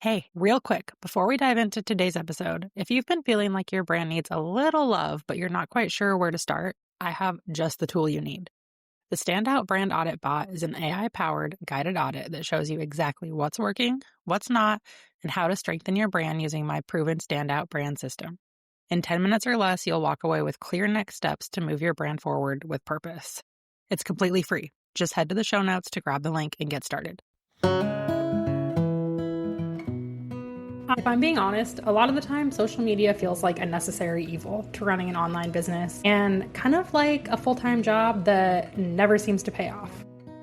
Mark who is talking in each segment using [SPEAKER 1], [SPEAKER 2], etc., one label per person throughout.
[SPEAKER 1] Hey, real quick, before we dive into today's episode, if you've been feeling like your brand needs a little love, but you're not quite sure where to start, I have just the tool you need. The Stand Out Brand Audit bot is an AI-powered guided audit that shows you exactly what's working, what's not, and how to strengthen your brand using my proven Standout brand system. In 10 minutes or less, you'll walk away with clear next steps to move your brand forward with purpose. It's completely free. Just head to the show notes to grab the link and get started. If I'm being honest, a lot of the time, social media feels like a necessary evil to running an online business and kind of like a full-time job that never seems to pay off.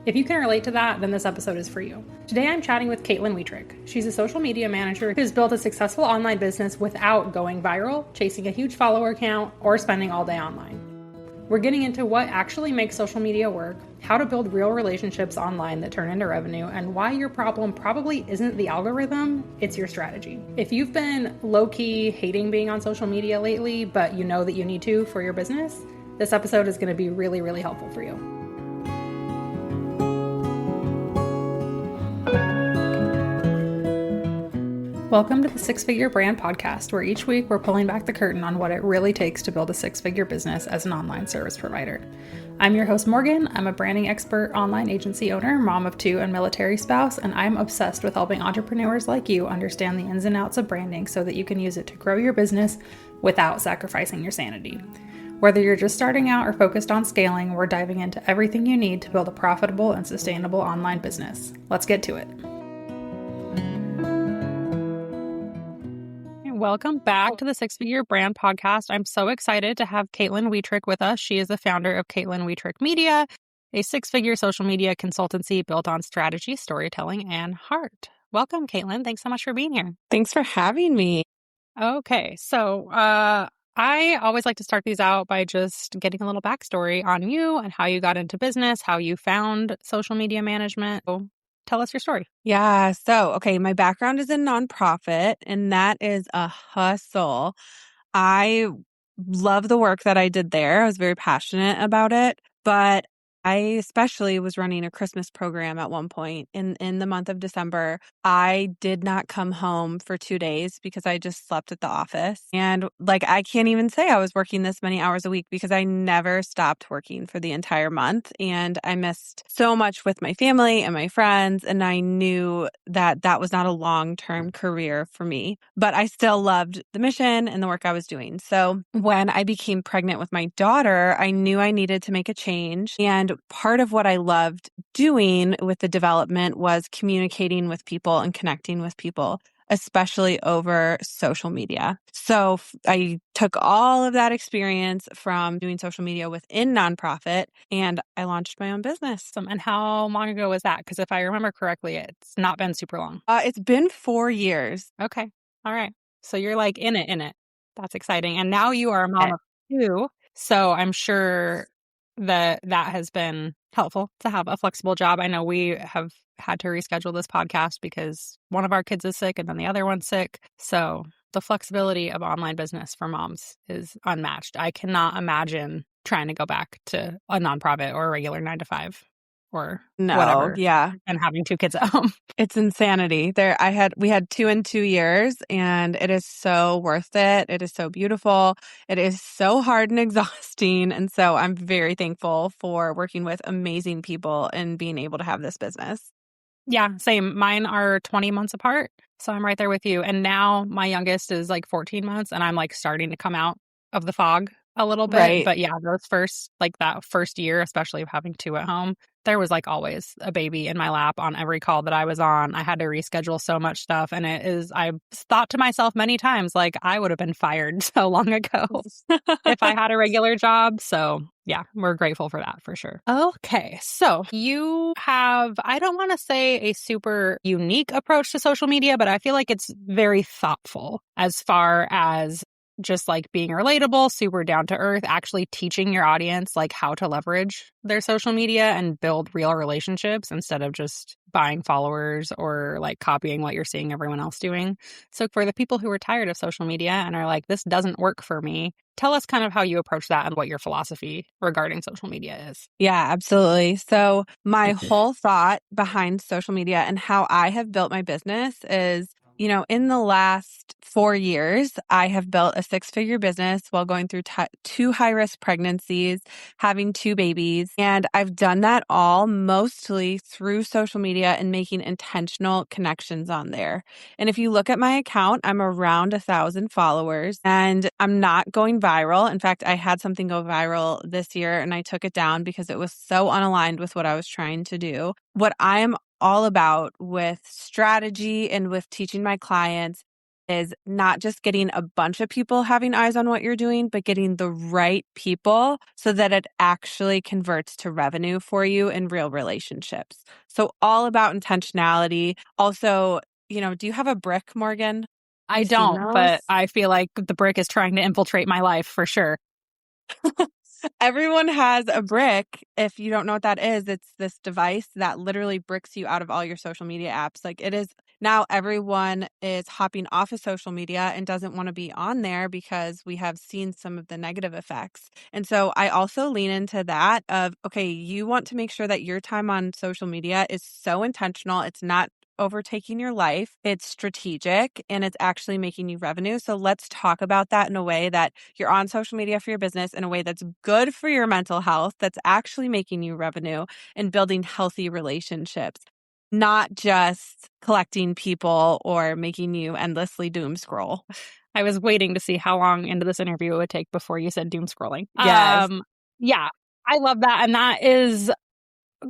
[SPEAKER 1] If you can relate to that, then this episode is for you. Today, I'm chatting with Caitlin Wuethrich. She's a social media manager who's built a successful online business without going viral, chasing a huge follower count, or spending all day online. We're getting into what actually makes social media work, how to build real relationships online that turn into revenue, and why your problem probably isn't the algorithm, it's your strategy. If you've been low-key hating being on social media lately, but you know that you need to for your business, this episode is going to be really, really helpful for you. Welcome to the Six Figure Brand Podcast, where each week we're pulling back the curtain on what it really takes to build a six-figure business as an online service provider. I'm your host, Morgan. I'm a branding expert, online agency owner, mom of two, and military spouse, and I'm obsessed with helping entrepreneurs like you understand the ins and outs of branding so that you can use it to grow your business without sacrificing your sanity. Whether you're just starting out or focused on scaling, we're diving into everything you need to build a profitable and sustainable online business. Let's get to it. Welcome back to the Six Figure Brand Podcast. I'm so excited to have Caitlin Wuethrich with us. She is the founder of Caitlin Wuethrich Media, a six-figure social media consultancy built on strategy, storytelling, and heart. Welcome, Caitlin. Thanks so much for being here.
[SPEAKER 2] Thanks for having me.
[SPEAKER 1] Okay, so I always like to start these out by just getting a little backstory on you and how you got into business, how you found social media management. So tell us your story.
[SPEAKER 2] Yeah. Okay, my background is in nonprofit, and that is a hustle. I love the work that I did there. I was very passionate about it, but I especially was running a Christmas program at one point in the month of December. I did not come home for 2 days because I just slept at the office. And I can't even say I was working this many hours a week because I never stopped working for the entire month. And I missed so much with my family and my friends. And I knew that that was not a long-term career for me, but I still loved the mission and the work I was doing. So when I became pregnant with my daughter, I knew I needed to make a change. And part of what I loved doing with the development was communicating with people and connecting with people, especially over social media. So I took all of that experience from doing social media within nonprofit and I launched my own business.
[SPEAKER 1] And how long ago was that? Because if I remember correctly, it's not been super long.
[SPEAKER 2] It's been 4 years.
[SPEAKER 1] Okay. All right. So you're like in it. That's exciting. And now you are a mom of two. So I'm sure that has been helpful to have a flexible job. I know we have had to reschedule this podcast because one of our kids is sick and then the other one's sick. So the flexibility of online business for moms is unmatched. I cannot imagine trying to go back to a nonprofit or a regular 9-to-5 or whatever.
[SPEAKER 2] Yeah.
[SPEAKER 1] And having two kids at home.
[SPEAKER 2] It's insanity. We had 2 in 2 years, and it is so worth it. It is so beautiful. It is so hard and exhausting. And so I'm very thankful for working with amazing people and being able to have this business.
[SPEAKER 1] Yeah, same. Mine are 20 months apart. So I'm right there with you. And now my youngest is 14 months and I'm starting to come out of the fog a little bit.
[SPEAKER 2] Right.
[SPEAKER 1] But yeah, that first year, especially of having two at home, there was always a baby in my lap on every call that I was on. I had to reschedule so much stuff. And I thought to myself many times, I would have been fired so long ago if I had a regular job. So yeah, we're grateful for that for sure. Okay. So you have, I don't want to say a super unique approach to social media, but I feel like it's very thoughtful as far as just being relatable, super down to earth, actually teaching your audience how to leverage their social media and build real relationships instead of just buying followers or copying what you're seeing everyone else doing. So for the people who are tired of social media and are this doesn't work for me, tell us kind of how you approach that and what your philosophy regarding social media is.
[SPEAKER 2] Yeah, absolutely. So my whole thought behind social media and how I have built my business is In the last 4 years, I have built a 6-figure business while going through 2 high-risk pregnancies, having 2 babies. And I've done that all mostly through social media and making intentional connections on there. And if you look at my account, I'm around 1,000 followers and I'm not going viral. In fact, I had something go viral this year and I took it down because it was so unaligned with what I was trying to do. What I am all about with strategy and with teaching my clients is not just getting a bunch of people having eyes on what you're doing, but getting the right people so that it actually converts to revenue for you in real relationships. So all about intentionality. Also, do you have a brick, Morgan?
[SPEAKER 1] I
[SPEAKER 2] You've seen
[SPEAKER 1] don't, but
[SPEAKER 2] those?
[SPEAKER 1] I feel like the brick is trying to infiltrate my life for sure.
[SPEAKER 2] Everyone has a brick. If you don't know what that is, it's this device that literally bricks you out of all your social media apps. Like it is now everyone is hopping off of social media and doesn't want to be on there because we have seen some of the negative effects. And so I also lean into that of, okay, you want to make sure that your time on social media is so intentional. It's not overtaking your life. It's strategic and it's actually making you revenue. So let's talk about that in a way that you're on social media for your business in a way that's good for your mental health, that's actually making you revenue and building healthy relationships, not just collecting people or making you endlessly doom scroll.
[SPEAKER 1] I was waiting to see how long into this interview it would take before you said doom scrolling.
[SPEAKER 2] Yes.
[SPEAKER 1] Yeah, I love that. And that is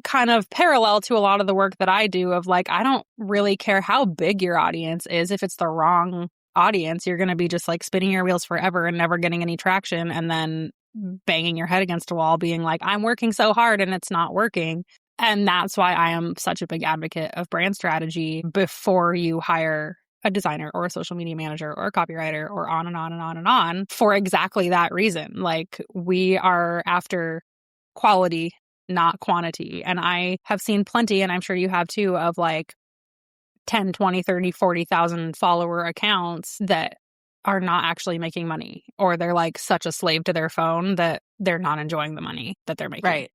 [SPEAKER 1] kind of parallel to a lot of the work that I do of like, I don't really care how big your audience is. If it's the wrong audience, you're going to be just like spinning your wheels forever and never getting any traction. And then banging your head against a wall, being like, I'm working so hard and it's not working. And that's why I am such a big advocate of brand strategy before you hire a designer or a social media manager or a copywriter or on and on and on and on for exactly that reason. Like we are after quality, not quantity. And I have seen plenty, and I'm sure you have too, of like 10, 20, 30, 40,000 follower accounts that are not actually making money, or they're like such a slave to their phone that they're not enjoying the money that they're making.
[SPEAKER 2] Right.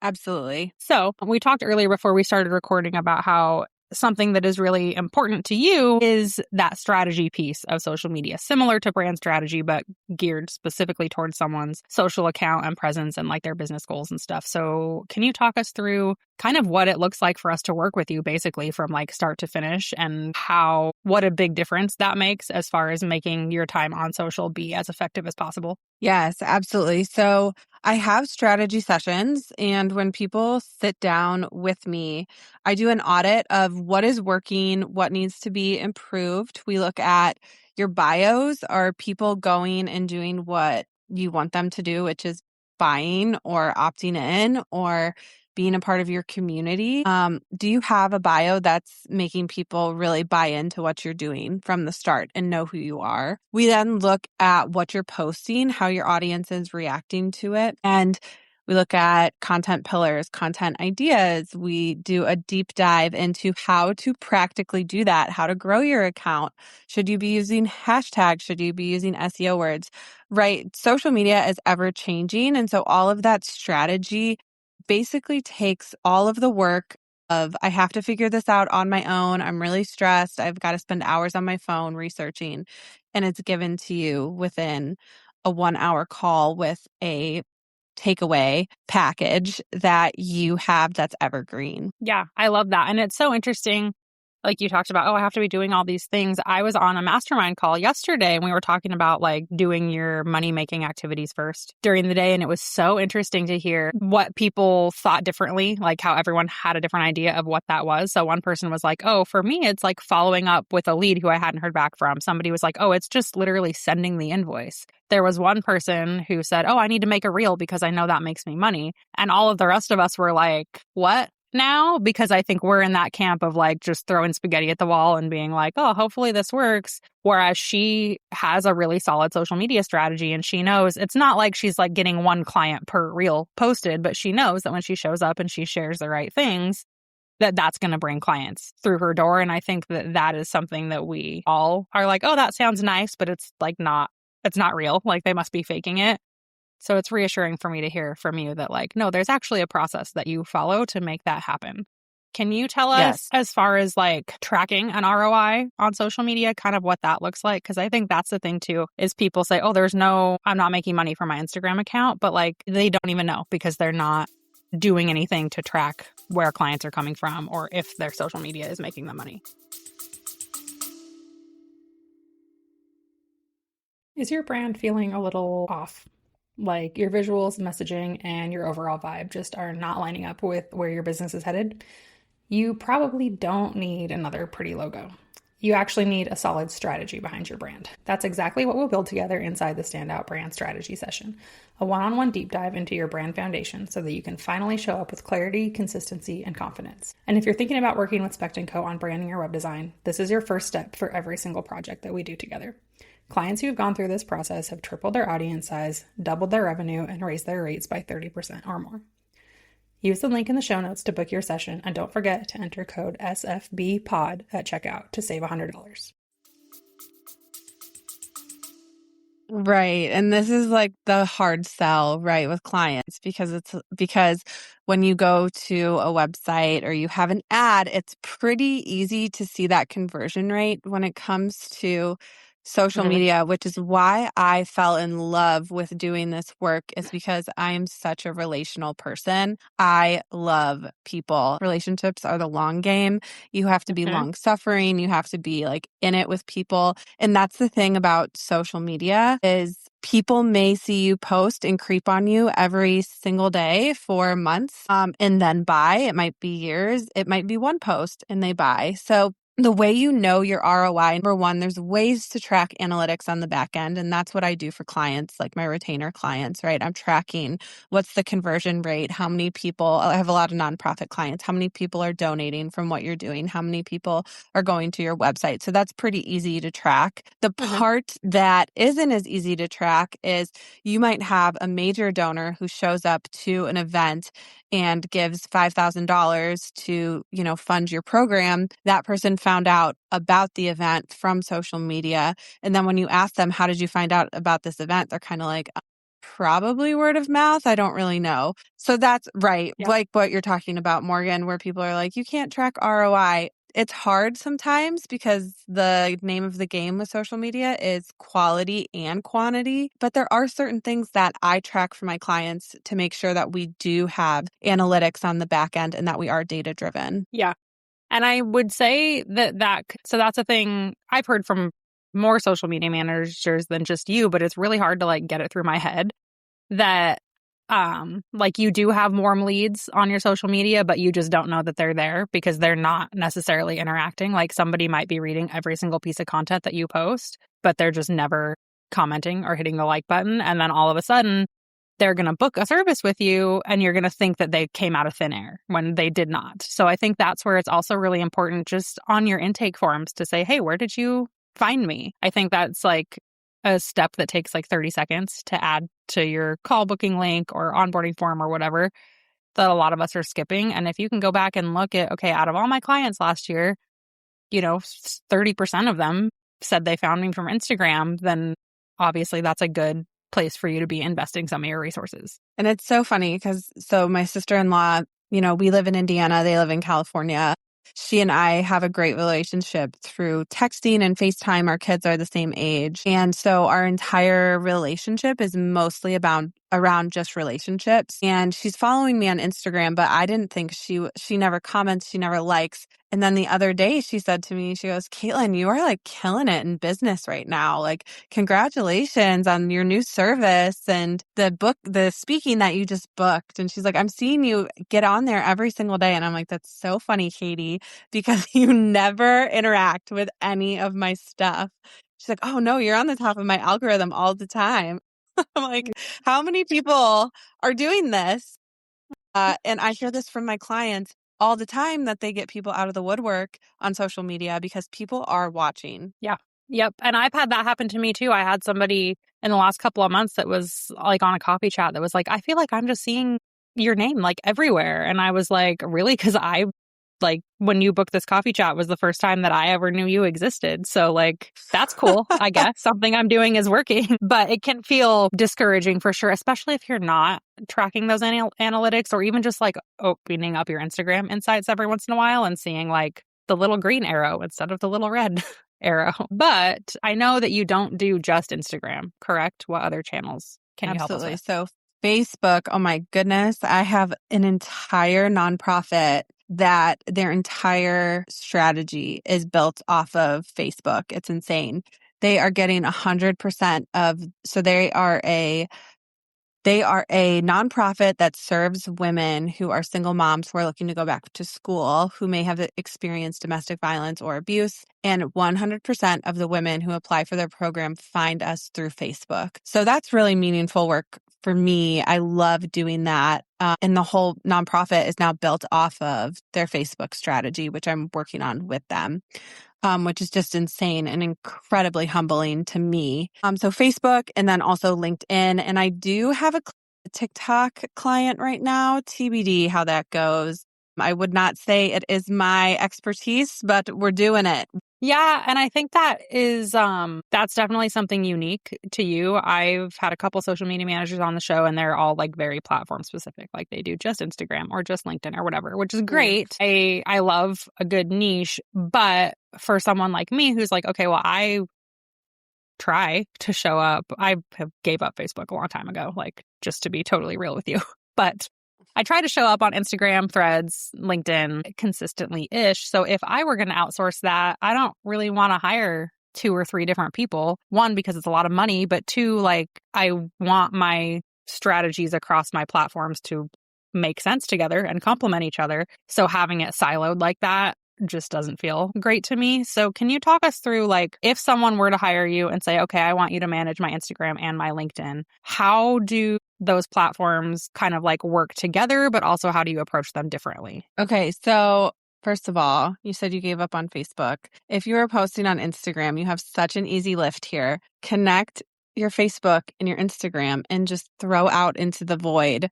[SPEAKER 2] Absolutely.
[SPEAKER 1] So we talked earlier before we started recording about how something that is really important to you is that strategy piece of social media, similar to brand strategy, but geared specifically towards someone's social account and presence and like their business goals and stuff. So can you talk us through kind of what it looks like for us to work with you basically from like start to finish and what a big difference that makes as far as making your time on social be as effective as possible?
[SPEAKER 2] Yes, absolutely. So I have strategy sessions, and when people sit down with me, I do an audit of what is working, what needs to be improved. We look at your bios. Are people going and doing what you want them to do, which is buying or opting in or being a part of your community? Do you have a bio that's making people really buy into what you're doing from the start and know who you are? We then look at what you're posting, how your audience is reacting to it, and we look at content pillars, content ideas. We do a deep dive into how to practically do that, how to grow your account. Should you be using hashtags? Should you be using SEO words? Right. Social media is ever changing. And so all of that strategy basically takes all of the work of I have to figure this out on my own. I'm really stressed. I've got to spend hours on my phone researching, and it's given to you within a 1-hour call with a takeaway package that you have that's evergreen.
[SPEAKER 1] Yeah, I love that. And it's so interesting. Like you talked about, oh, I have to be doing all these things. I was on a mastermind call yesterday and we were talking about like doing your money making activities first during the day. And it was so interesting to hear what people thought differently, like how everyone had a different idea of what that was. So one person was like, oh, for me, it's like following up with a lead who I hadn't heard back from. Somebody was like, oh, it's just literally sending the invoice. There was one person who said, oh, I need to make a reel because I know that makes me money. And all of the rest of us were like, what? Now, because I think we're in that camp of like just throwing spaghetti at the wall and being like, oh, hopefully this works. Whereas she has a really solid social media strategy and she knows it's not like she's like getting one client per reel posted, but she knows that when she shows up and she shares the right things, that's going to bring clients through her door. And I think that is something that we all are like, oh, that sounds nice, but it's like it's not real. Like they must be faking it. So it's reassuring for me to hear from you that like, no, there's actually a process that you follow to make that happen. Can you tell us,
[SPEAKER 2] Yes.
[SPEAKER 1] as far as like tracking an ROI on social media, kind of what that looks like? Because I think that's the thing too, is people say, oh, I'm not making money from my Instagram account, but like they don't even know because they're not doing anything to track where clients are coming from or if their social media is making them money. Is your brand feeling a little off? Like your visuals, messaging, and your overall vibe just are not lining up with where your business is headed? You probably don't need another pretty logo. You actually need a solid strategy behind your brand. That's exactly what we'll build together inside the Stand Out Brand Strategy session, a one-on-one deep dive into your brand foundation so that you can finally show up with clarity, consistency, and confidence. And if you're thinking about working with Spect & Co. on branding or web design, this is your first step for every single project that we do together. Clients who have gone through this process have tripled their audience size, doubled their revenue, and raised their rates by 30% or more. Use the link in the show notes to book your session, and don't forget to enter code SFBPOD at checkout to save $100.
[SPEAKER 2] Right. And this is like the hard sell, right, with clients because when you go to a website or you have an ad, it's pretty easy to see that conversion rate when it comes to social media, which is why I fell in love with doing this work, is because I am such a relational person. I love people. Relationships are the long game. You have to be long suffering. You have to be like in it with people. And that's the thing about social media is people may see you post and creep on you every single day for months, and then buy. It might be years. It might be one post and they buy. So the way you know your ROI, number one, there's ways to track analytics on the back end. And that's what I do for clients, like my retainer clients, right? I'm tracking what's the conversion rate, how many people, I have a lot of nonprofit clients, how many people are donating from what you're doing, how many people are going to your website. So that's pretty easy to track. The part that isn't as easy to track is you might have a major donor who shows up to an event and gives $5,000 to, fund your program. That person found out about the event from social media. And then when you ask them, how did you find out about this event? They're kind of like, probably word of mouth. I don't really know. So that's right.
[SPEAKER 1] Yeah.
[SPEAKER 2] Like what you're talking about, Morgan, where people are like, you can't track ROI. It's hard sometimes because the name of the game with social media is quality and quantity. But there are certain things that I track for my clients to make sure that we do have analytics on the back end and that we are data driven.
[SPEAKER 1] Yeah. And I would say so that's a thing I've heard from more social media managers than just you, but it's really hard to like get it through my head that like you do have warm leads on your social media, but you just don't know that they're there because they're not necessarily interacting. Like somebody might be reading every single piece of content that you post, but they're just never commenting or hitting the like button. And then all of a sudden they're going to book a service with you and you're going to think that they came out of thin air when they did not. So I think that's where it's also really important just on your intake forms to say, hey, where did you find me? I think that's like a step that takes like 30 seconds to add to your call booking link or onboarding form or whatever that a lot of us are skipping. And if you can go back and look at, okay, out of all my clients last year, 30% of them said they found me from Instagram, then obviously that's a good place for you to be investing some of your resources.
[SPEAKER 2] And it's so funny because my sister-in-law, we live in Indiana, they live in California. She and I have a great relationship through texting and FaceTime. Our kids are the same age. And so our entire relationship is mostly around just relationships. And she's following me on Instagram, but I didn't think she never comments, she never likes. And then the other day she said to me, she goes, Caitlin, you are like killing it in business right now. Like, congratulations on your new service and the speaking that you just booked. And she's like, I'm seeing you get on there every single day. And I'm like, that's so funny, Katie, because you never interact with any of my stuff. She's like, oh no, you're on the top of my algorithm all the time. I'm like, how many people are doing this? And I hear this from my clients all the time that they get people out of the woodwork on social media because people are watching.
[SPEAKER 1] Yeah. Yep. And I've had that happen to me too. I had somebody in the last couple of months that was like on a coffee chat that was like, I feel like I'm just seeing your name like everywhere. And I was like, really? Because I like when you booked this coffee chat was the first time that I ever knew you existed. So like, that's cool. I guess something I'm doing is working, but it can feel discouraging for sure, especially if you're not tracking those analytics or even just like opening up your Instagram insights every once in a while and seeing like the little green arrow instead of the little red arrow. But I know that you don't do just Instagram, correct? What other channels can you help us
[SPEAKER 2] Absolutely.
[SPEAKER 1] with?
[SPEAKER 2] So Facebook, oh my goodness, I have an entire nonprofit that their entire strategy is built off of Facebook. It's insane. They are getting 100% of, so they are a nonprofit that serves women who are single moms who are looking to go back to school, who may have experienced domestic violence or abuse. And 100% of the women who apply for their program find us through Facebook. So that's really meaningful work for me. I love doing that. And the whole nonprofit is now built off of their Facebook strategy, which I'm working on with them. Which is just insane and incredibly humbling to me. So Facebook and then also LinkedIn. And I do have a TikTok client right now, TBD how that goes. I would not say it is my expertise, but we're doing it.
[SPEAKER 1] Yeah, and I think that is that's definitely something unique to you. I've had a couple social media managers on the show and they're all like very platform specific. Like they do just Instagram or just LinkedIn or whatever, which is great. I love a good niche, but for someone like me who's like, okay, well, I try to show up. I have gave up Facebook a long time ago, like just to be totally real with you. But I try to show up on Instagram, Threads, LinkedIn consistently-ish. So if I were going to outsource that, I don't really want to hire 2 or 3 different people. One, because it's a lot of money, but 2, like I want my strategies across my platforms to make sense together and complement each other. So having it siloed like that just doesn't feel great to me. So can you talk us through, like, if someone were to hire you and say, okay, I want you to manage my Instagram and my LinkedIn, how do those platforms kind of like work together, but also how do you approach them differently?
[SPEAKER 2] Okay, so first of all, you said you gave up on Facebook. If you are posting on Instagram, you have such an easy lift here. Connect your Facebook and your Instagram and just throw out into the void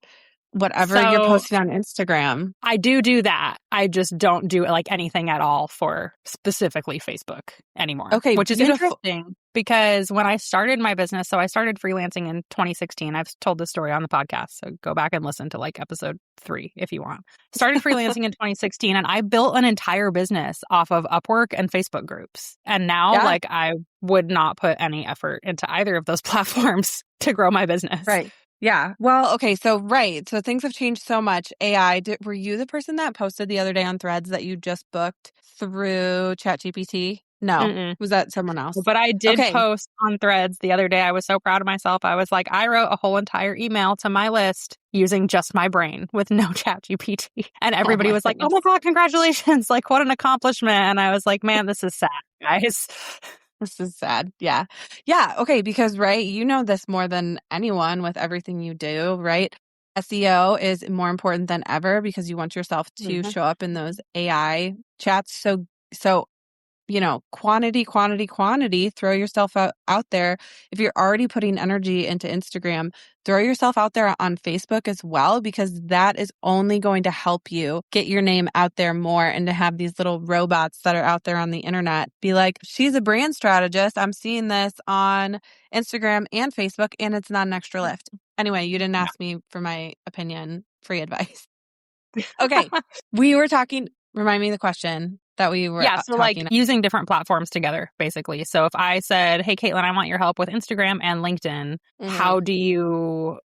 [SPEAKER 2] whatever you're
[SPEAKER 1] So
[SPEAKER 2] posting on Instagram.
[SPEAKER 1] I do that. I just don't do like anything at all for specifically Facebook anymore,
[SPEAKER 2] Okay,
[SPEAKER 1] which is
[SPEAKER 2] beautiful.
[SPEAKER 1] interesting because when I started my business, so I started freelancing in 2016. I've told this story on the podcast, so go back and listen to like episode 3 if you want. Started freelancing in 2016 and I built an entire business off of Upwork and Facebook groups. And now
[SPEAKER 2] Yeah,
[SPEAKER 1] like I would not put any effort into either of those platforms to grow my business.
[SPEAKER 2] right. Yeah. Well, okay. So, right. So things have changed so much. AI, were you the person that posted the other day on Threads that you just booked through ChatGPT? No.
[SPEAKER 1] Mm-mm.
[SPEAKER 2] Was that someone else?
[SPEAKER 1] But I did
[SPEAKER 2] Okay.
[SPEAKER 1] post on Threads the other day. I was so proud of myself. I was like, I wrote a whole entire email to my list using just my brain with no chat GPT. And
[SPEAKER 2] Oh
[SPEAKER 1] everybody
[SPEAKER 2] my
[SPEAKER 1] was like, oh
[SPEAKER 2] goodness.
[SPEAKER 1] my God, congratulations. Like, what an accomplishment. And I was like, man, this is sad, guys.
[SPEAKER 2] This is sad. Yeah. Yeah. Okay. Because, right, you know this more than anyone with everything you do, right? SEO is more important than ever because you want yourself to
[SPEAKER 1] Mhm.
[SPEAKER 2] show up in those AI chats. So, quantity, quantity, quantity, throw yourself out there. If you're already putting energy into Instagram, throw yourself out there on Facebook as well, because that is only going to help you get your name out there more and to have these little robots that are out there on the internet be like, she's a brand strategist. I'm seeing this on Instagram and Facebook, and it's not an extra lift. Anyway, you didn't ask me for my opinion, free advice. Okay. We were talking, remind me the question that we were
[SPEAKER 1] Yeah, so like
[SPEAKER 2] talking.
[SPEAKER 1] using different platforms together, basically. So if I said, hey, Caitlin, I want your help with Instagram and LinkedIn,
[SPEAKER 2] Mhm.
[SPEAKER 1] how do you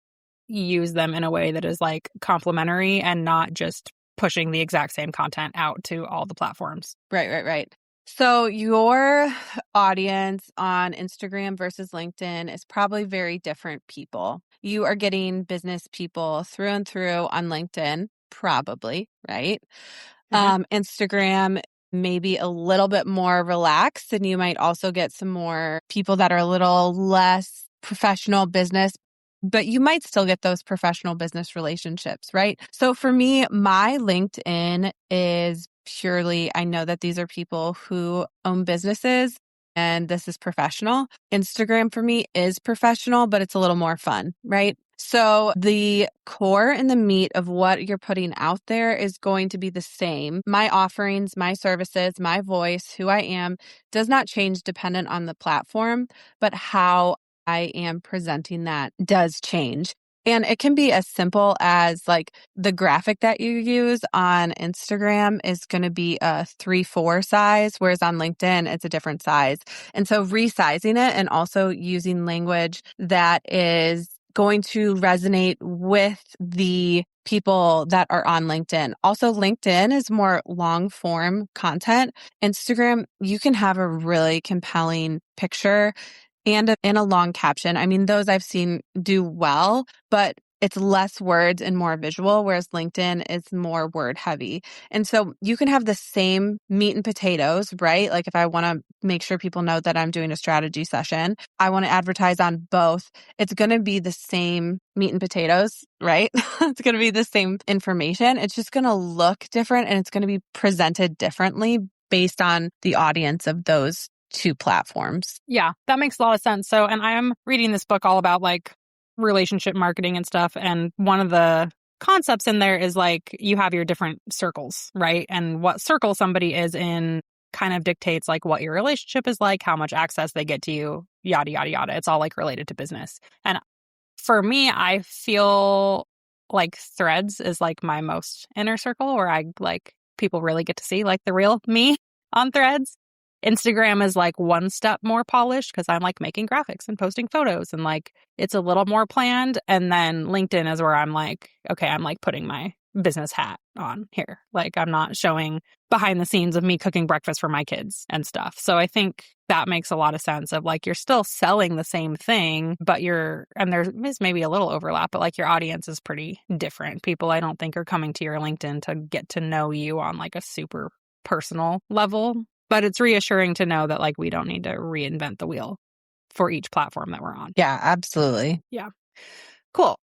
[SPEAKER 1] use them in a way that is like complementary and not just pushing the exact same content out to all the platforms?
[SPEAKER 2] Right. So your audience on Instagram versus LinkedIn is probably very different people. You are getting business people through and through on LinkedIn, probably, right?
[SPEAKER 1] Hmm.
[SPEAKER 2] Instagram, maybe a little bit more relaxed, and you might also get some more people that are a little less professional business, but you might still get those professional business relationships, right? So for me, my LinkedIn is purely, I know that these are people who own businesses and this is professional. Instagram for me is professional, but it's a little more fun, right? So the core and the meat of what you're putting out there is going to be the same. My offerings, my services, my voice, who I am does not change dependent on the platform, but how I am presenting that does change. And it can be as simple as like the graphic that you use on Instagram is going to be a 3/4 size, whereas on LinkedIn, it's a different size. And so resizing it and also using language that is going to resonate with the people that are on LinkedIn. Also, LinkedIn is more long form content. Instagram, you can have a really compelling picture and a long caption. I mean, those I've seen do well, but it's less words and more visual, whereas LinkedIn is more word heavy. And so you can have the same meat and potatoes, right? Like if I want to make sure people know that I'm doing a strategy session, I want to advertise on both. It's going to be the same meat and potatoes, right? It's going to be the same information. It's just going to look different and it's going to be presented differently based on the audience of those two platforms.
[SPEAKER 1] Yeah, that makes a lot of sense. So, and I'm reading this book all about like relationship marketing and stuff. And one of the concepts in there is like you have your different circles, right? And what circle somebody is in kind of dictates like what your relationship is like, how much access they get to you, yada, yada, yada. It's all like related to business. And for me, I feel like Threads is like my most inner circle where I like people really get to see like the real me on Threads. Instagram is like one step more polished because I'm like making graphics and posting photos and like it's a little more planned. And then LinkedIn is where I'm like, okay, I'm like putting my business hat on here. Like I'm not showing behind the scenes of me cooking breakfast for my kids and stuff. So I think that makes a lot of sense of like you're still selling the same thing, but and there is maybe a little overlap, but like your audience is pretty different. People I don't think are coming to your LinkedIn to get to know you on like a super personal level. But it's reassuring to know that like we don't need to reinvent the wheel for each platform that we're on.
[SPEAKER 2] Yeah, absolutely.
[SPEAKER 1] Yeah. Cool.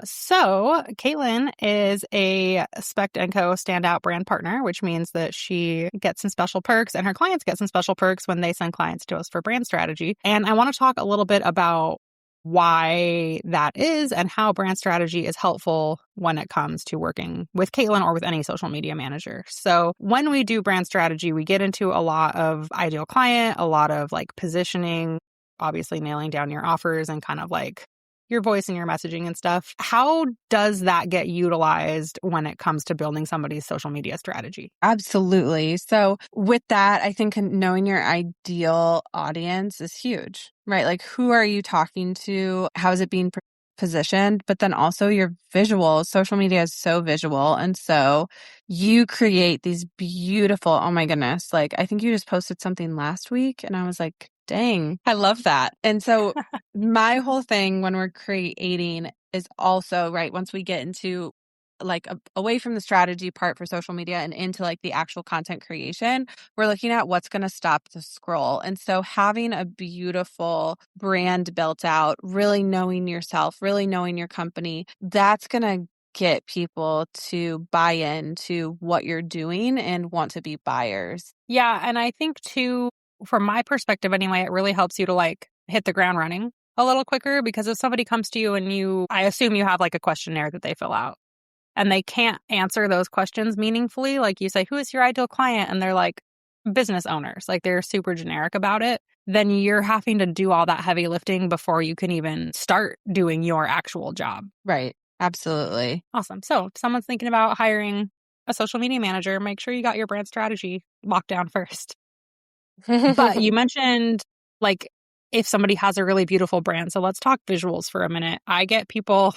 [SPEAKER 1] So Caitlin is a Spec & Co. Stand Out Brand Partner, which means that she gets some special perks and her clients get some special perks when they send clients to us for brand strategy. And I want to talk a little bit about why that is and how brand strategy is helpful when it comes to working with Caitlin or with any social media manager. So when we do brand strategy, we get into a lot of ideal client, a lot of like positioning, obviously nailing down your offers and kind of like your voice and your messaging and stuff. How does that get utilized when it comes to building somebody's social media strategy?
[SPEAKER 2] Absolutely. So with that, I think knowing your ideal audience is huge, right? Like who are you talking to? How is it being positioned? But then also your visuals. Social media is so visual. And so you create these beautiful, oh my goodness, like I think you just posted something last week and I was like, dang, I love that. And so my whole thing when we're creating is also, right, once we get into like away from the strategy part for social media and into like the actual content creation, we're looking at what's going to stop the scroll. And so having a beautiful brand built out, really knowing yourself, really knowing your company, that's going to get people to buy into what you're doing and want to be buyers.
[SPEAKER 1] Yeah. And I think too, from my perspective anyway, it really helps you to like hit the ground running a little quicker because if somebody comes to you and I assume you have like a questionnaire that they fill out and they can't answer those questions meaningfully, like you say, who is your ideal client? And they're like business owners, like they're super generic about it. Then you're having to do all that heavy lifting before you can even start doing your actual job.
[SPEAKER 2] Right. Absolutely.
[SPEAKER 1] Awesome. So if someone's thinking about hiring a social media manager, make sure you got your brand strategy locked down first. But you mentioned like if somebody has a really beautiful brand. So let's talk visuals for a minute. I get people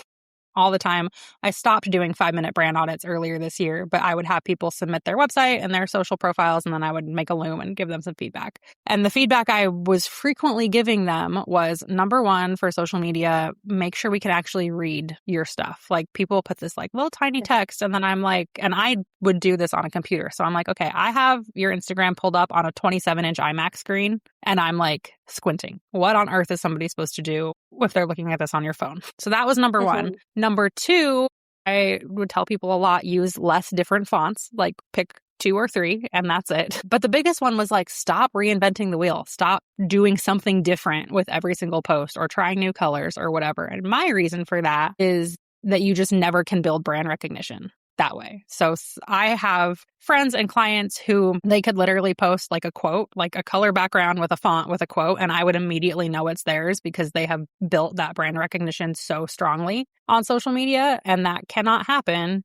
[SPEAKER 1] all the time. I stopped doing 5-minute brand audits earlier this year, but I would have people submit their website and their social profiles, and then I would make a loom and give them some feedback. And the feedback I was frequently giving them was, number one, for social media, make sure we can actually read your stuff. Like people put this like little tiny text, and then I'm like, and I would do this on a computer. So I'm like, okay, I have your Instagram pulled up on a 27-inch iMac screen, and I'm like squinting. What on earth is somebody supposed to do if they're looking at this on your phone? So that was number one. Number two, I would tell people a lot, use less different fonts, like pick 2 or 3, and that's it. But the biggest one was like, stop reinventing the wheel. Stop doing something different with every single post or trying new colors or whatever. And my reason for that is that you just never can build brand recognition that way. So I have friends and clients who they could literally post like a quote, like a color background with a font with a quote, and I would immediately know it's theirs because they have built that brand recognition so strongly on social media, and that cannot happen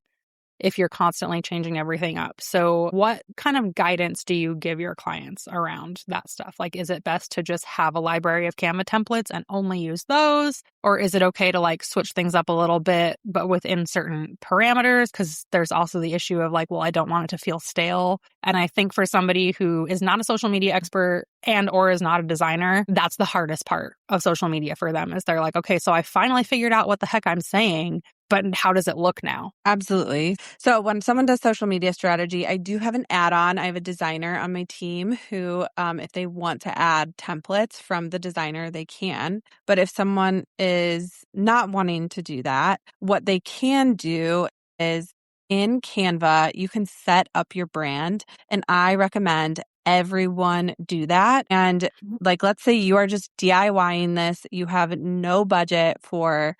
[SPEAKER 1] if you're constantly changing everything up. So what kind of guidance do you give your clients around that stuff? Like, is it best to just have a library of Canva templates and only use those? Or is it okay to like switch things up a little bit, but within certain parameters? Because there's also the issue of like, well, I don't want it to feel stale. And I think for somebody who is not a social media expert and or is not a designer, that's the hardest part of social media for them is they're like, okay, so I finally figured out what the heck I'm saying, but how does it look now?
[SPEAKER 2] Absolutely. So when someone does social media strategy, I do have an add-on. I have a designer on my team who, if they want to add templates from the designer, they can. But if someone is not wanting to do that, what they can do is in Canva, you can set up your brand. And I recommend everyone do that. And like, let's say you are just DIYing this, you have no budget for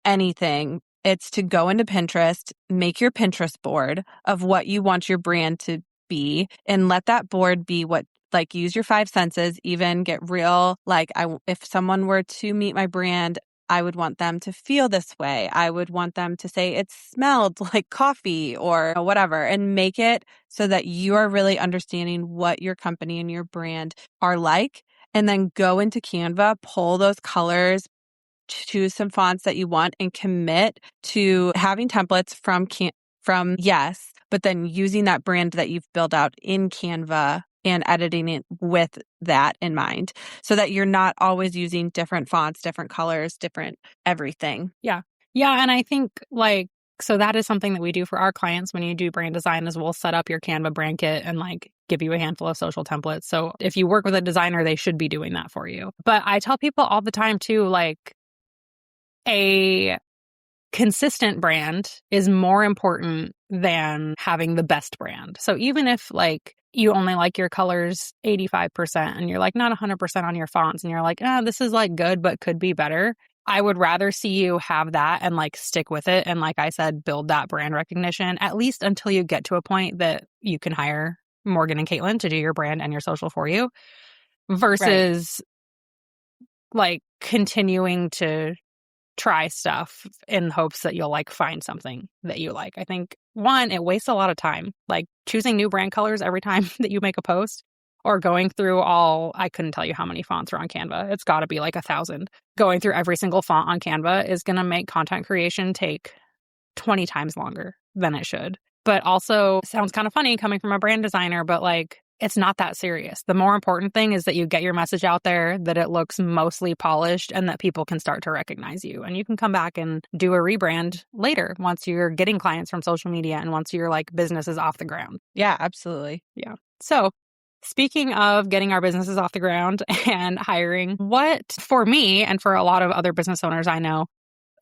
[SPEAKER 2] anything. It's to go into Pinterest, make your Pinterest board of what you want your brand to be, and let that board be what, like, use your 5 senses, even get real. Like, if someone were to meet my brand, I would want them to feel this way. I would want them to say it smelled like coffee or whatever, and make it so that you are really understanding what your company and your brand are like. And then go into Canva, pull those colors, choose some fonts that you want, and commit to having templates from yes, but then using that brand that you've built out in Canva and editing it with that in mind, so that you're not always using different fonts, different colors, different everything.
[SPEAKER 1] Yeah. Yeah. And I think like, so that is something that we do for our clients when you do brand design is we'll set up your Canva brand kit and like give you a handful of social templates. So if you work with a designer, they should be doing that for you. But I tell people all the time too, like a consistent brand is more important than having the best brand. So even if like you only like your colors 85% and you're like not 100% on your fonts and you're like, this is like good, but could be better. I would rather see you have that and like stick with it. And like I said, build that brand recognition, at least until you get to a point that you can hire Morgan and Caitlin to do your brand and your social for you versus like continuing to try stuff in hopes that you'll like find something that you like. I think one, it wastes a lot of time, like choosing new brand colors every time that you make a post or going through I couldn't tell you how many fonts are on Canva. It's got to be like 1,000. Going through every single font on Canva is going to make content creation take 20 times longer than it should. But also sounds kind of funny coming from a brand designer, but like it's not that serious. The more important thing is that you get your message out there, that it looks mostly polished, and that people can start to recognize you. And you can come back and do a rebrand later once you're getting clients from social media and once your like business is off the ground.
[SPEAKER 2] Yeah, absolutely.
[SPEAKER 1] Yeah. So speaking of getting our businesses off the ground and hiring, what for me and for a lot of other business owners I know,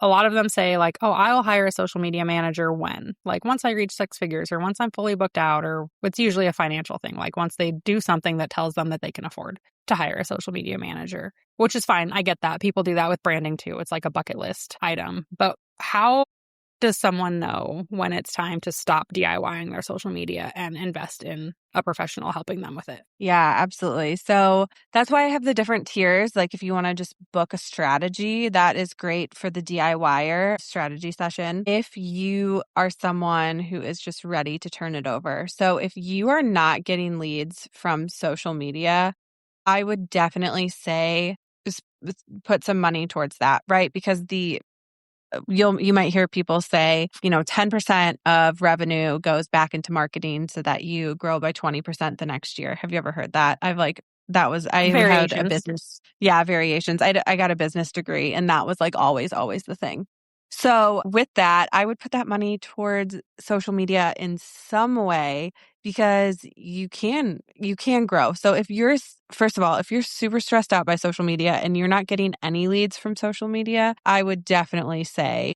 [SPEAKER 1] a lot of them say like, oh, I'll hire a social media manager when? Like once I reach 6 figures or once I'm fully booked out, or it's usually a financial thing. Like once they do something that tells them that they can afford to hire a social media manager, which is fine. I get that. People do that with branding too. It's like a bucket list item. But how does someone know when it's time to stop DIYing their social media and invest in a professional helping them with it?
[SPEAKER 2] Yeah, absolutely. So that's why I have the different tiers. Like if you want to just book a strategy, that is great for the DIYer strategy session. If you are someone who is just ready to turn it over. So if you are not getting leads from social media, I would definitely say just put some money towards that, right? Because you might hear people say, 10% of revenue goes back into marketing so that you grow by 20% the next year. Have you ever heard that? I had a business. Yeah, variations. I got a business degree, and that was like always the thing. So with that, I would put that money towards social media in some way because you can grow. So first of all, if you're super stressed out by social media and you're not getting any leads from social media, I would definitely say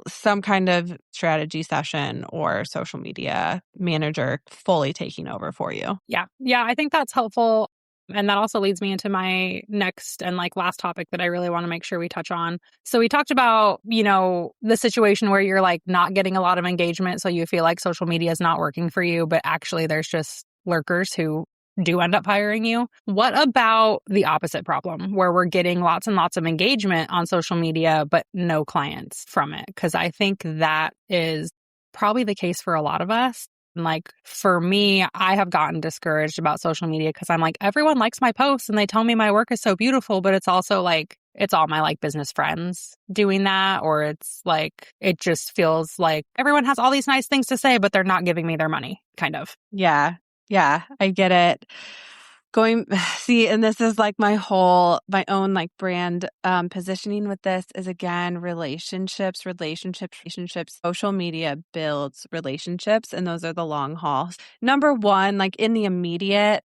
[SPEAKER 2] some kind of strategy session or social media manager fully taking over for you.
[SPEAKER 1] Yeah. Yeah. I think that's helpful. And that also leads me into my next and like last topic that I really want to make sure we touch on. So we talked about, the situation where you're like not getting a lot of engagement. So you feel like social media is not working for you, but actually there's just lurkers who do end up hiring you. What about the opposite problem where we're getting lots and lots of engagement on social media, but no clients from it? Because I think that is probably the case for a lot of us. Like for me, I have gotten discouraged about social media because I'm like, everyone likes my posts and they tell me my work is so beautiful, but it's also like, it's all my like business friends doing that. Or it's like, it just feels like everyone has all these nice things to say, but they're not giving me their money, kind of.
[SPEAKER 2] Yeah. Yeah, I get it. And this is like my own like brand positioning with this is again, relationships. Social media builds relationships, and those are the long hauls. Number one, like in the immediate,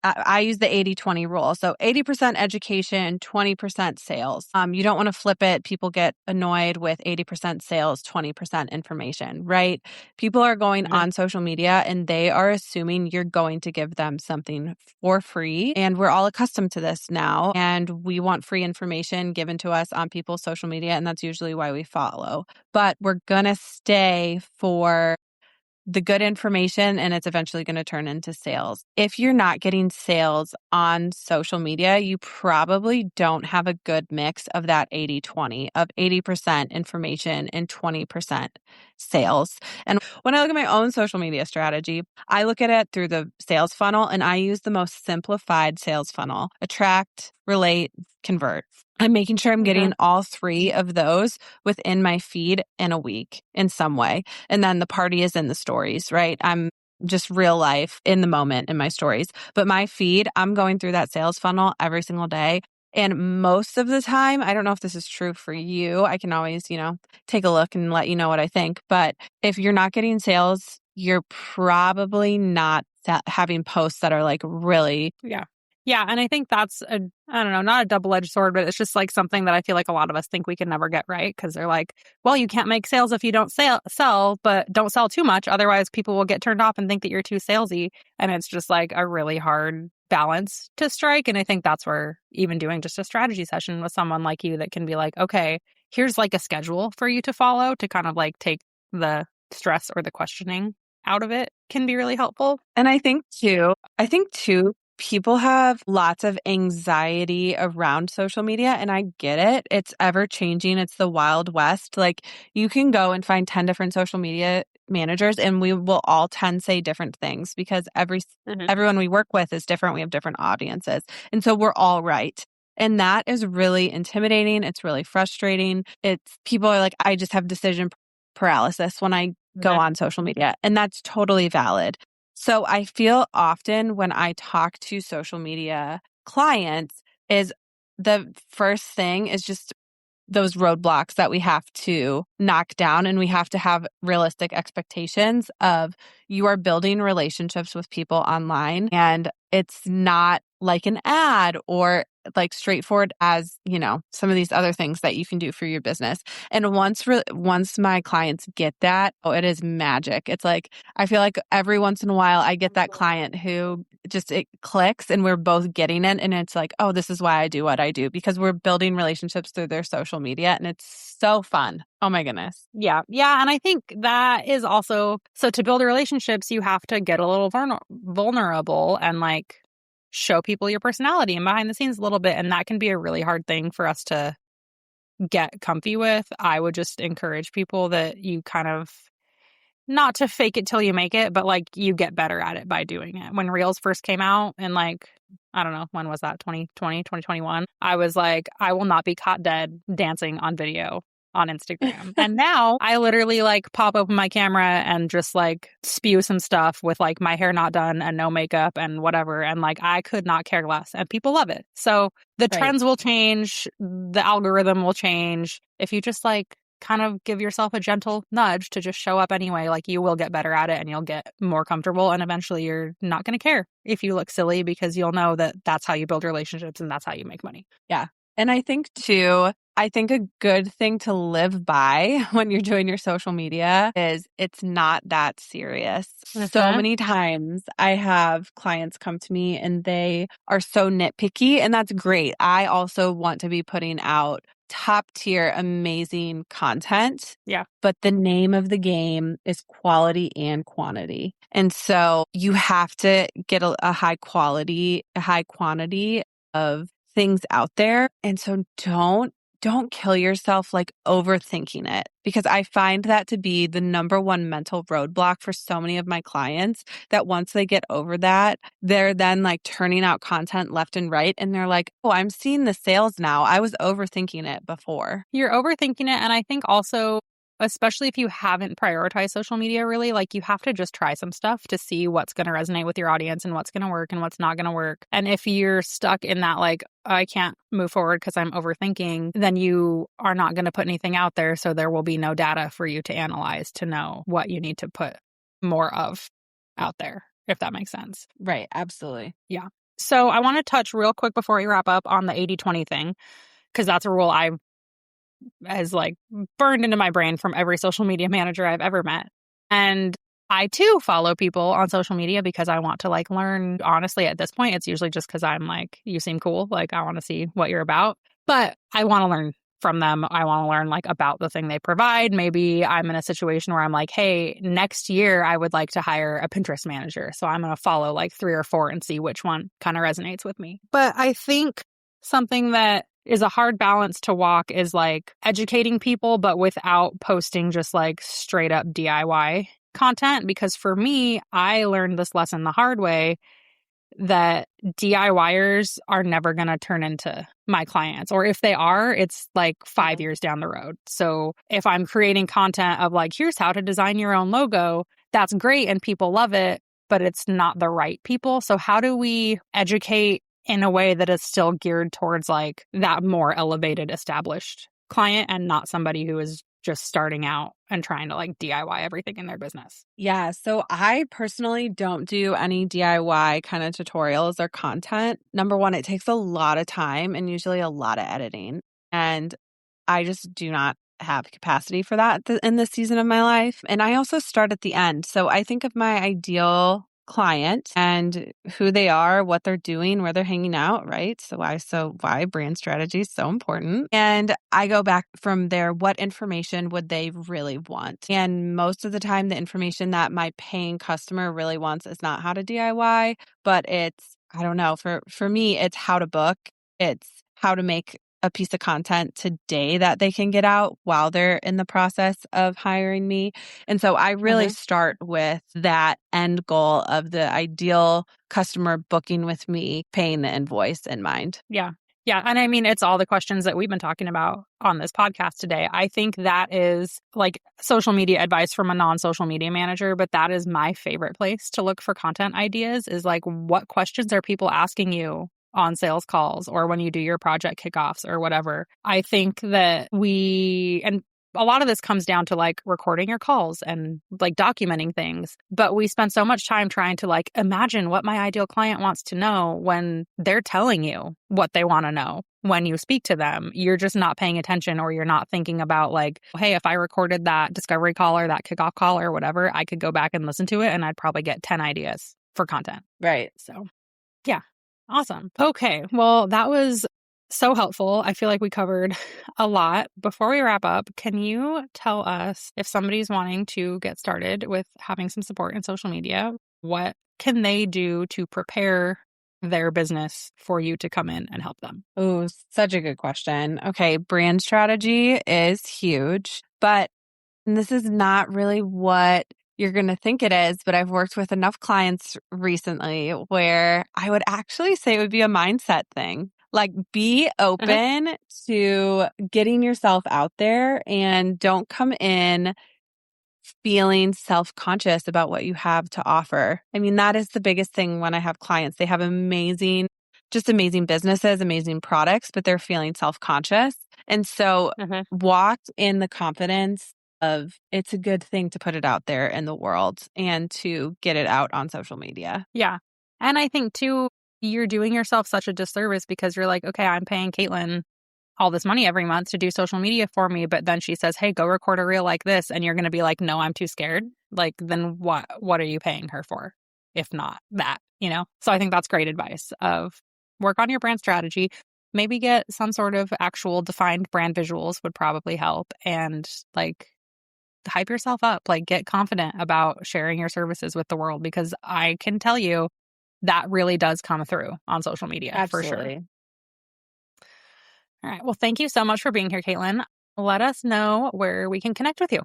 [SPEAKER 2] I use the 80-20 rule. So 80% education, 20% sales. You don't want to flip it. People get annoyed with 80% sales, 20% information, right? People are going on social media and they are assuming you're going to give them something for free. And we're all accustomed to this now. And we want free information given to us on people's social media. And that's usually why we follow. But we're going to stay for the good information, and it's eventually going to turn into sales. If you're not getting sales on social media, you probably don't have a good mix of that 80-20, of 80% information and 20% sales. And when I look at my own social media strategy, I look at it through the sales funnel, and I use the most simplified sales funnel: attract, relate, convert. I'm making sure I'm getting all three of those within my feed in a week in some way. And then the party is in the stories, right? I'm just real life in the moment in my stories. But my feed, I'm going through that sales funnel every single day. And most of the time, I don't know if this is true for you. I can always, take a look and let you know what I think. But if you're not getting sales, you're probably not having posts that are like really.
[SPEAKER 1] Yeah. Yeah. And I think that's I don't know, not a double-edged sword, but it's just like something that I feel like a lot of us think we can never get right. Cause they're like, well, you can't make sales if you don't sell, but don't sell too much. Otherwise people will get turned off and think that you're too salesy. And it's just like a really hard balance to strike. And I think that's where even doing just a strategy session with someone like you that can be like, okay, here's like a schedule for you to follow to kind of like take the stress or the questioning out of it can be really helpful.
[SPEAKER 2] And I think too, people have lots of anxiety around social media, and I get it. It's ever changing. It's the Wild West. Like you can go and find 10 different social media managers and we will all 10 say different things because everyone we work with is different. We have different audiences. And so we're all right. And that is really intimidating. It's really frustrating. People are like, I just have decision paralysis when I go on social media. And that's totally valid. So I feel often when I talk to social media clients is the first thing is just those roadblocks that we have to knock down, and we have to have realistic expectations of you are building relationships with people online, and it's not like an ad or like straightforward as, some of these other things that you can do for your business. And once my clients get that, it is magic. It's like, I feel like every once in a while I get that client who just, it clicks and we're both getting it. And it's like, oh, this is why I do what I do, because we're building relationships through their social media. And it's so fun. Oh my goodness.
[SPEAKER 1] Yeah. Yeah. And I think that is also, so to build relationships, you have to get a little vulnerable and like show people your personality and behind the scenes a little bit. And that can be a really hard thing for us to get comfy with. I would just encourage people that you kind of, not to fake it till you make it, but like you get better at it by doing it. When Reels first came out and like, I don't know, when was that? 2020, 2021. I was like, I will not be caught dead dancing on video on Instagram. And now I literally like pop open my camera and just like spew some stuff with like my hair not done and no makeup and whatever. And like, I could not care less and people love it. So the trends will change. The algorithm will change. If you just like kind of give yourself a gentle nudge to just show up anyway, like you will get better at it and you'll get more comfortable. And eventually you're not going to care if you look silly because you'll know that that's how you build relationships and that's how you make money.
[SPEAKER 2] Yeah. And I think too, I think a good thing to live by when you're doing your social media is it's not that serious. So
[SPEAKER 1] Mhm.
[SPEAKER 2] many times I have clients come to me and they are so nitpicky, and that's great. I also want to be putting out top tier, amazing content.
[SPEAKER 1] Yeah.
[SPEAKER 2] But the name of the game is quality and quantity. And so you have to get a high quality, a high quantity of things out there. And so don't kill yourself like overthinking it, because I find that to be the number one mental roadblock for so many of my clients, that once they get over that, they're then like turning out content left and right. And they're like, oh, I'm seeing the sales now. I was overthinking it before.
[SPEAKER 1] You're overthinking it. And I think also, especially if you haven't prioritized social media really, like you have to just try some stuff to see what's going to resonate with your audience and what's going to work and what's not going to work. And if you're stuck in that, like, I can't move forward because I'm overthinking, then you are not going to put anything out there. So there will be no data for you to analyze to know what you need to put more of out there, if that makes sense.
[SPEAKER 2] Right. Absolutely.
[SPEAKER 1] Yeah. So I want to touch real quick before we wrap up on the 80-20 thing, because that's a rule I've has like burned into my brain from every social media manager I've ever met. And I too follow people on social media because I want to like learn. Honestly, at this point, it's usually just because I'm like, you seem cool. Like, I want to see what you're about. But I want to learn from them. I want to learn like about the thing they provide. Maybe I'm in a situation where I'm like, hey, next year I would like to hire a Pinterest manager. So I'm going to follow like 3 or 4 and see which one kind of resonates with me. But I think something that is a hard balance to walk is like educating people, but without posting just like straight up DIY content. Because for me, I learned this lesson the hard way, that DIYers are never going to turn into my clients. Or if they are, it's like 5 years down the road. So if I'm creating content of like, here's how to design your own logo, that's great and people love it, but it's not the right people. So how do we educate in a way that is still geared towards like that more elevated, established client and not somebody who is just starting out and trying to like DIY everything in their business?
[SPEAKER 2] Yeah. So I personally don't do any DIY kind of tutorials or content. Number one, it takes a lot of time and usually a lot of editing. And I just do not have capacity for that in this season of my life. And I also start at the end. So I think of my ideal client and who they are, what they're doing, where they're hanging out, right? So why brand strategy is so important. And I go back from there, what information would they really want? And most of the time the information that my paying customer really wants is not how to DIY, but it's, I don't know, for me it's how to book. It's how to make a piece of content today that they can get out while they're in the process of hiring me. And so I really start with that end goal of the ideal customer booking with me, paying the invoice in mind.
[SPEAKER 1] Yeah. Yeah. And I mean, it's all the questions that we've been talking about on this podcast today. I think that is like social media advice from a non-social media manager, but that is my favorite place to look for content ideas, is like, what questions are people asking you on sales calls or when you do your project kickoffs or whatever. I think that and a lot of this comes down to like recording your calls and like documenting things. But we spend so much time trying to like imagine what my ideal client wants to know when they're telling you what they want to know. When you speak to them, you're just not paying attention, or you're not thinking about like, hey, if I recorded that discovery call or that kickoff call or whatever, I could go back and listen to it and I'd probably get 10 ideas for content.
[SPEAKER 2] Right.
[SPEAKER 1] So yeah. Awesome. Okay. Well, that was so helpful. I feel like we covered a lot. Before we wrap up, can you tell us, if somebody's wanting to get started with having some support in social media, what can they do to prepare their business for you to come in and help them?
[SPEAKER 2] Oh, such a good question. Okay. Brand strategy is huge, but this is not really what you're going to think it is, but I've worked with enough clients recently where I would actually say it would be a mindset thing. Like, be open to getting yourself out there and don't come in feeling self-conscious about what you have to offer. I mean, that is the biggest thing when I have clients. They have just amazing businesses, amazing products, but they're feeling self-conscious. And so walk in the confidence of it's a good thing to put it out there in the world and to get it out on social media.
[SPEAKER 1] Yeah. And I think too, you're doing yourself such a disservice because you're like, okay, I'm paying Caitlin all this money every month to do social media for me, but then she says, hey, go record a reel like this, and you're going to be like, no, I'm too scared. Like, then what are you paying her for if not that, you know? So I think that's great advice of work on your brand strategy, maybe get some sort of actual defined brand visuals would probably help, and like hype yourself up, like get confident about sharing your services with the world, because I can tell you that really does come through on social media.
[SPEAKER 2] Absolutely.
[SPEAKER 1] For sure. All right. Well, thank you so much for being here, Caitlin. Let us know where we can connect with you.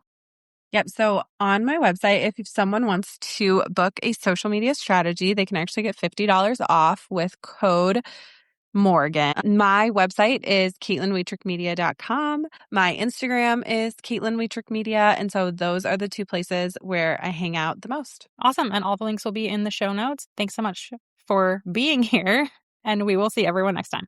[SPEAKER 2] Yep. So on my website, if someone wants to book a social media strategy, they can actually get $50 off with code Morgan. My website is CaitlinWuethrichMedia.com. My Instagram is CaitlinWuethrichMedia. And so those are the two places where I hang out the most.
[SPEAKER 1] Awesome. And all the links will be in the show notes. Thanks so much for being here, and we will see everyone next time.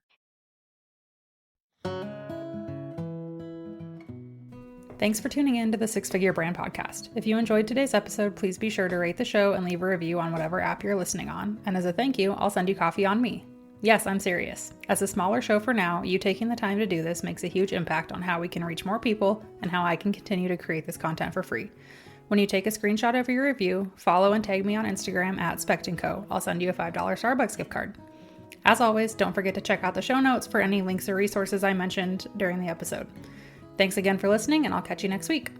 [SPEAKER 1] Thanks for tuning in to the Six Figure Brand Podcast. If you enjoyed today's episode, please be sure to rate the show and leave a review on whatever app you're listening on. And as a thank you, I'll send you coffee on me. Yes, I'm serious. As a smaller show for now, you taking the time to do this makes a huge impact on how we can reach more people and how I can continue to create this content for free. When you take a screenshot of your review, follow and tag me on Instagram at @SpectandCo. I'll send you a $5 Starbucks gift card. As always, don't forget to check out the show notes for any links or resources I mentioned during the episode. Thanks again for listening, and I'll catch you next week.